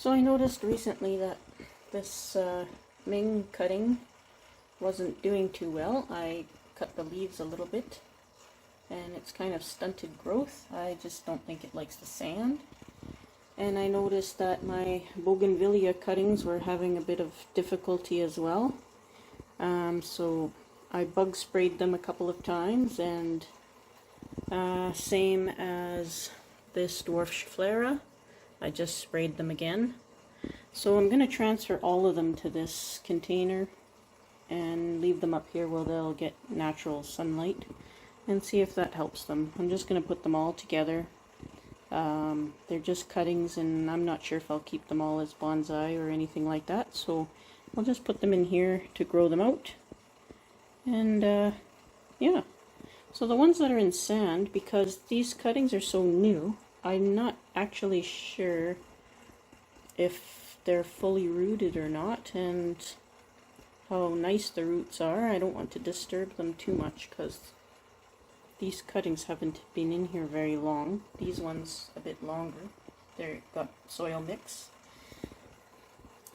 So I noticed recently that this Ming cutting wasn't doing too well. I cut the leaves a little bit and it's kind of stunted growth. I just don't think it likes the sand. And I noticed that my bougainvillea cuttings were having a bit of difficulty as well. So I bug sprayed them a couple of times, and same as this dwarf schiflera, I just sprayed them again. So I'm going to transfer all of them to this container and leave them up here where they'll get natural sunlight and see if that helps them. I'm just going to put them all together. They're just cuttings, and I'm not sure if I'll keep them all as bonsai or anything like that, so I'll just put them in here to grow them out. And yeah, so the ones that are in sand, because these cuttings are so new, I'm not actually sure if they're fully rooted or not, and how nice the roots are. I don't want to disturb them too much because these cuttings haven't been in here very long. These ones a bit longer. They've got soil mix.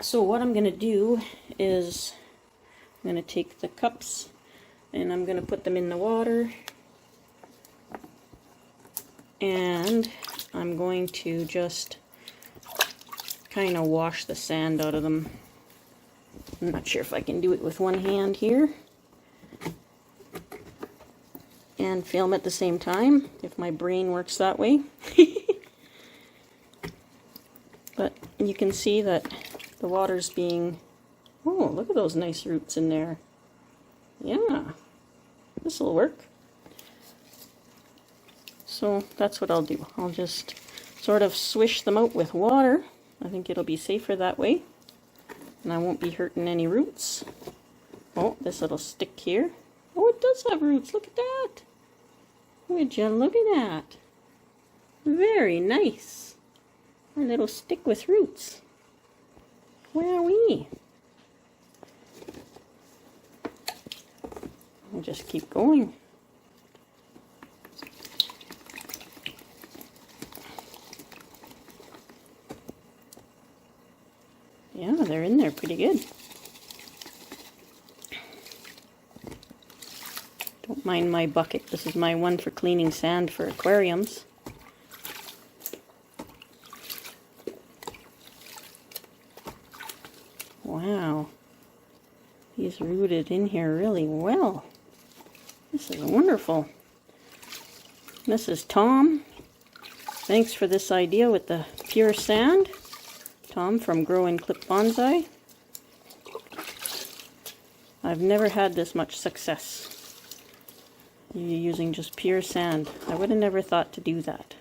So what I'm going to do is I'm going to take the cups and I'm going to put them in the water, and I'm going to just kind of wash the sand out of them. I'm not sure if I can do it with one hand here and film at the same time, if my brain works that way. But you can see that the water's being... Oh, look at those nice roots in there. Yeah, this will work. So that's what I'll do. I'll just sort of swish them out with water. I think it'll be safer that way, and I won't be hurting any roots. Oh, this little stick here. Oh, it does have roots. Look at that. Would you look at that? Very nice. A little stick with roots. Wowee. I'll just keep going. Yeah, they're in there pretty good. Don't mind my bucket. This is my one for cleaning sand for aquariums. Wow. He's rooted in here really well. This is wonderful. This is Tom. Thanks for this idea with the pure sand. Tom from Grow and Clip Bonsai. I've never had this much success using just pure sand. I would have never thought to do that.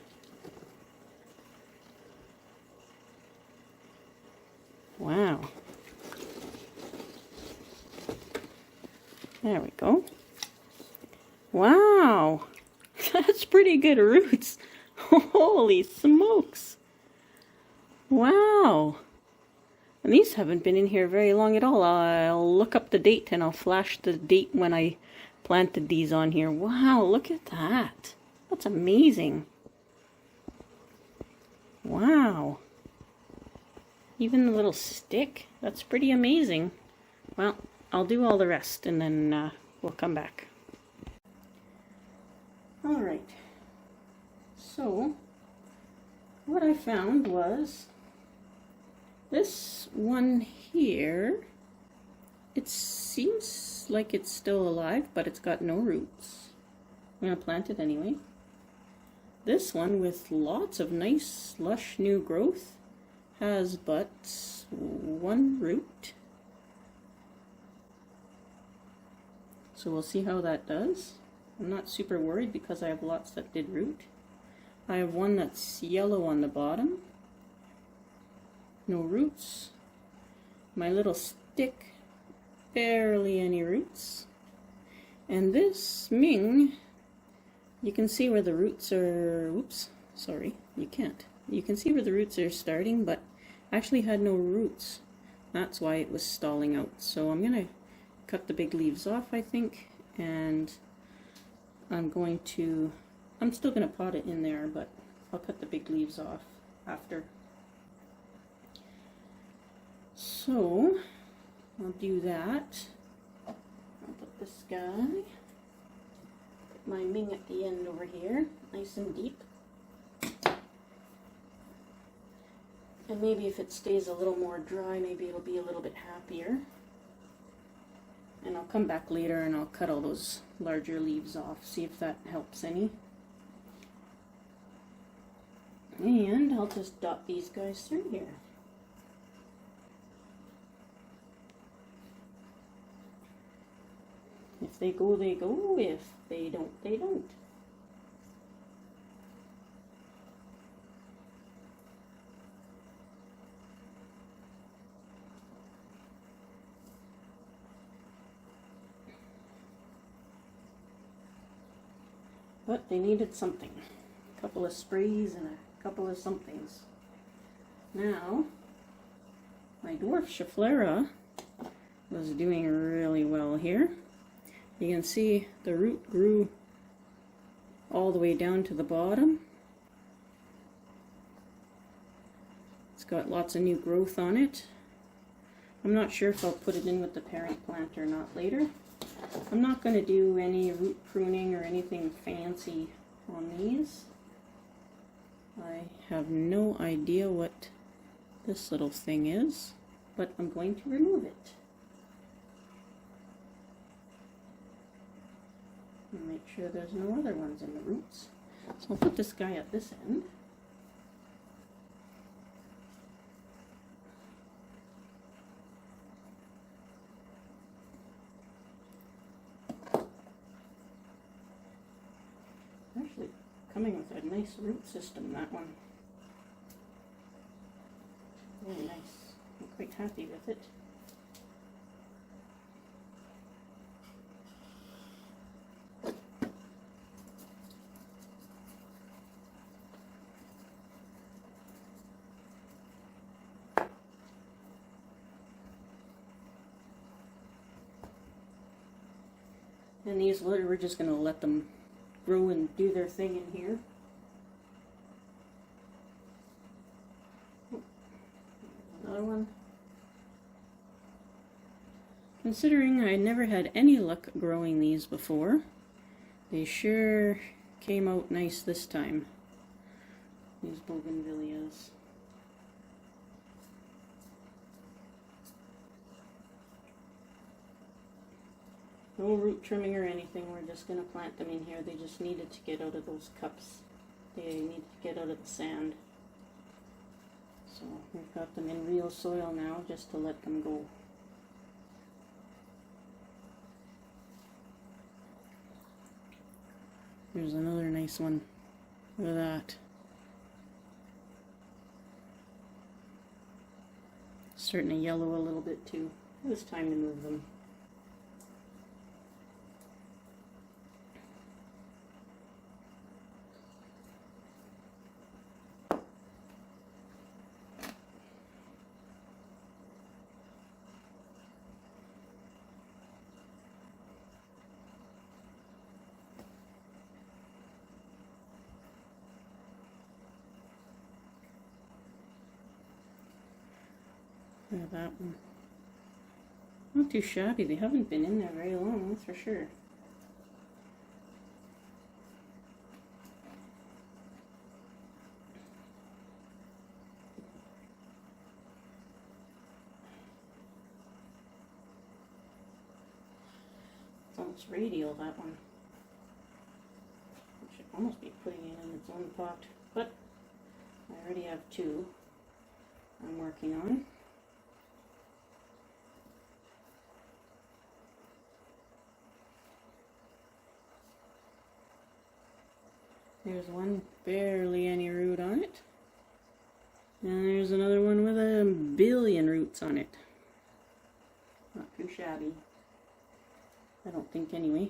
Wow. There we go. Wow. That's pretty good roots. Holy smokes. Wow. And these haven't been in here very long at all. I'll look up the date and I'll flash the date when I planted these on here. Wow, look at that. That's amazing. Wow. Even the little stick. That's pretty amazing. Well, I'll do all the rest and then we'll come back. Alright. So, what I found was this one here. It seems like it's still alive, but it's got no roots. I'm going to plant it anyway. This one with lots of nice, lush new growth has but one root. So we'll see how that does. I'm not super worried because I have lots that did root. I have one that's yellow on the bottom. No roots. My little stick, barely any roots. And this Ming, you can see where the roots are, oops, sorry, you can't. You can see where the roots are starting, but actually had no roots. That's why it was stalling out. So I'm going to cut the big leaves off, I think, and I'm still going to pot it in there, but I'll cut the big leaves off after. So I'll do that. I'll put this guy, put my Ming at the end over here, nice and deep. And maybe if it stays a little more dry, maybe it'll be a little bit happier. And I'll come back later and I'll cut all those larger leaves off, see if that helps any. And I'll just dot these guys through here. If they go, they go. If they don't, they don't. But they needed something. A couple of sprays and a couple of somethings. Now, my dwarf Schefflera was doing really well here. You can see the root grew all the way down to the bottom. It's got lots of new growth on it. I'm not sure if I'll put it in with the parent plant or not later. I'm not going to do any root pruning or anything fancy on these. I have no idea what this little thing is, but I'm going to remove it. And make sure there's no other ones in the roots. So I'll put this guy at this end. Actually coming with a nice root system, that one. Really nice. I'm quite happy with it. And these, we're just going to let them grow and do their thing in here. Another one. Considering I never had any luck growing these before, they sure came out nice this time. These bougainvilleas. No root trimming or anything, we're just going to plant them in here. They just needed to get out of those cups. They need to get out of the sand. So we've got them in real soil now, just to let them go. There's another nice one. Look at that. Starting to yellow a little bit too. It was time to move them. Look at that one. Not too shabby. They haven't been in there very long, that's for sure. It's almost radial, that one. I should almost be putting it in its own pot, but I already have two I'm working on. There's one, barely any root on it. And there's another one with a billion roots on it. Not too shabby. I don't think anyway.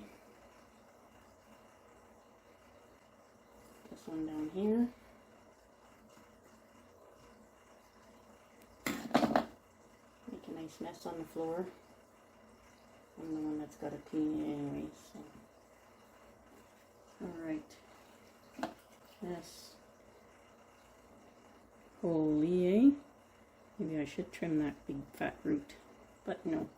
This one down here. Make a nice mess on the floor. I'm the one that's got a teeny anyway, so. Alright. This Holie, maybe I should trim that big fat root, but no.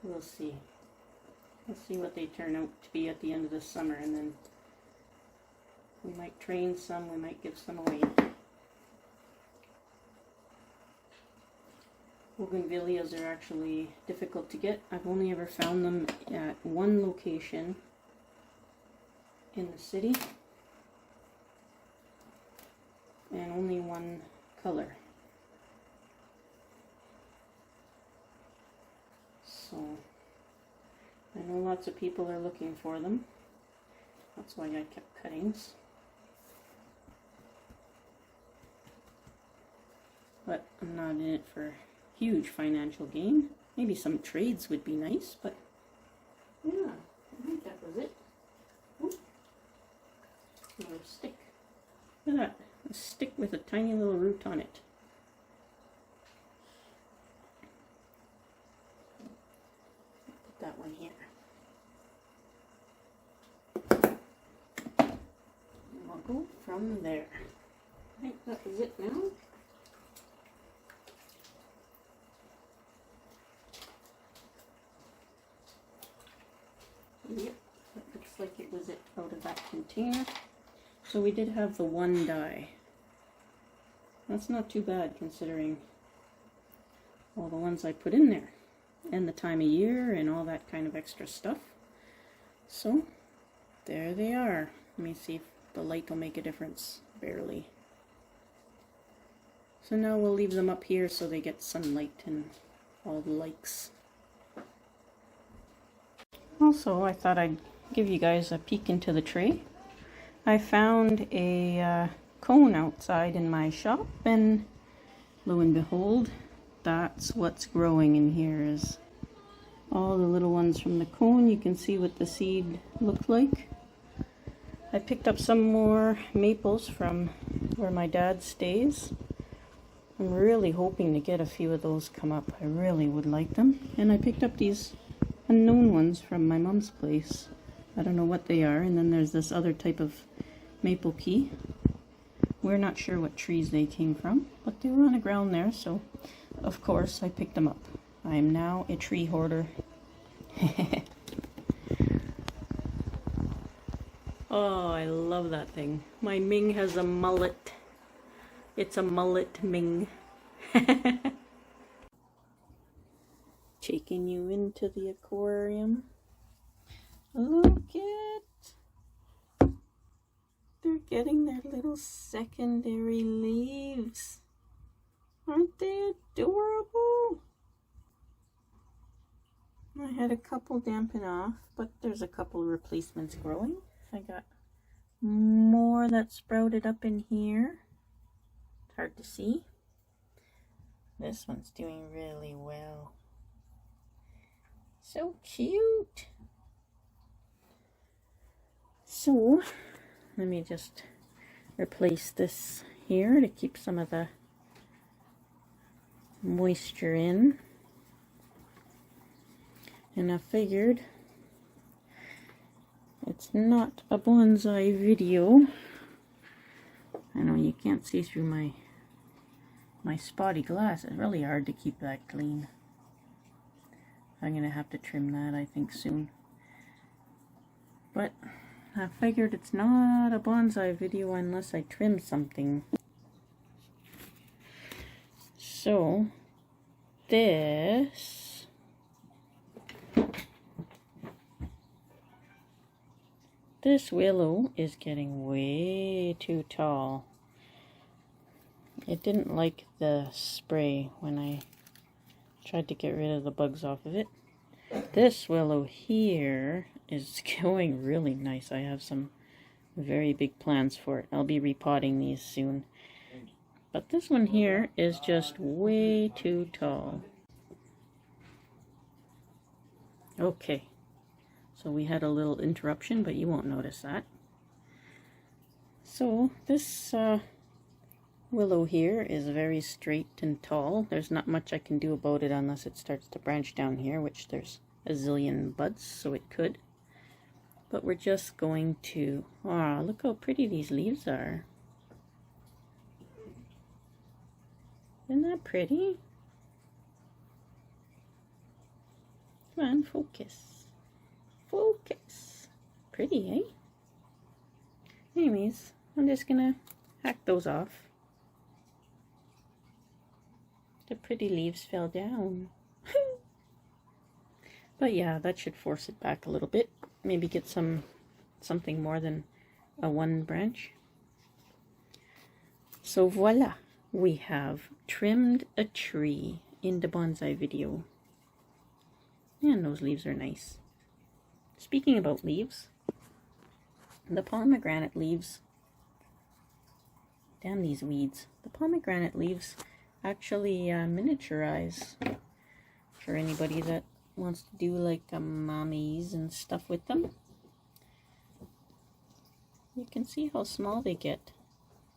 We'll see. We'll see what they turn out to be at the end of the summer, and then we might train some, we might give some away. Bougainvilleas are actually difficult to get. I've only ever found them at one location in the city, and only one color. So I know lots of people are looking for them. That's why I kept cuttings. But I'm not in it for huge financial gain. Maybe some trades would be nice, but yeah, I think that was it. Ooh. Another stick. Look at that. A stick with a tiny little root on it. Put that one here. And I'll go from there. I think that is it now. Yep, that looks like it was it out of that container. So we did have the one die. That's not too bad considering all the ones I put in there. And the time of year and all that kind of extra stuff. So, there they are. Let me see if the light will make a difference. Barely. So now we'll leave them up here so they get sunlight and all the likes. Also, I thought I'd give you guys a peek into the tray. I found a cone outside in my shop, and lo and behold, that's what's growing in here, is all the little ones from the cone. You can see what the seed looked like. I picked up some more maples from where my dad stays. I'm really hoping to get a few of those come up. I really would like them. And I picked up these unknown ones from my mom's place. I don't know what they are. And then there's this other type of maple key. We're not sure what trees they came from, but they were on the ground there, so of course I picked them up. I am now a tree hoarder. Oh, I love that thing. My Ming has a mullet. It's a mullet Ming. Taking you into the aquarium. Look at, they're getting their little secondary leaves. Aren't they adorable? I had a couple dampen off, but there's a couple of replacements growing. I got more that sprouted up in here. It's hard to see. This one's doing really well. So cute. So, let me just replace this here to keep some of the moisture in. And I figured it's not a bonsai video. I know you can't see through my spotty glass. It's really hard to keep that clean. I'm gonna have to trim that, I think, soon. But I figured it's not a bonsai video unless I trim something. So this willow is getting way too tall. It didn't like the spray when I tried to get rid of the bugs off of it. This willow here is going really nice. I have some very big plans for it. I'll be repotting these soon. But this one here is just way too tall. Okay, so we had a little interruption, but you won't notice that. So this willow here is very straight and tall. There's not much I can do about it unless it starts to branch down here, which there's a zillion buds, so it could. But we're just going to... Ah, look how pretty these leaves are. that pretty? Come on, focus. Focus. Pretty, eh? Anyways, I'm just gonna hack those off. The pretty leaves fell down. But yeah, that should force it back a little bit. Maybe get something more than a one branch. So voila, we have trimmed a tree in the bonsai video. And those leaves are nice. Speaking about leaves, the pomegranate leaves, damn these weeds, the pomegranate leaves actually miniaturize for anybody that wants to do like mommies and stuff with them. You can see how small they get.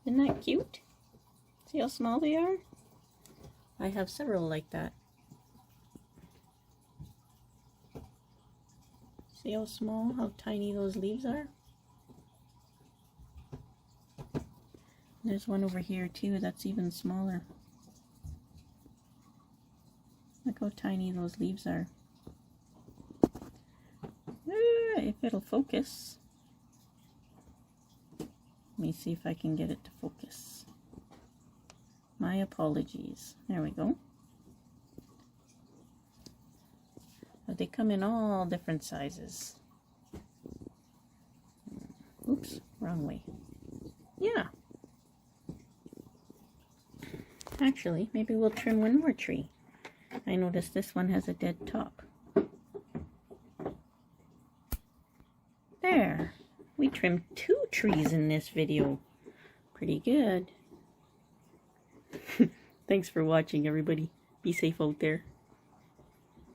Isn't that cute? See how small they are? I have several like that. See how small, how tiny those leaves are? There's one over here too that's even smaller. Look how tiny those leaves are. If it'll focus. Let me see if I can get it to focus. My apologies. There we go. But they come in all different sizes. Oops, wrong way. Yeah. Actually, maybe we'll trim one more tree. I noticed this one has a dead top. There. We trimmed 2 trees in this video. Pretty good. Thanks for watching, everybody. Be safe out there.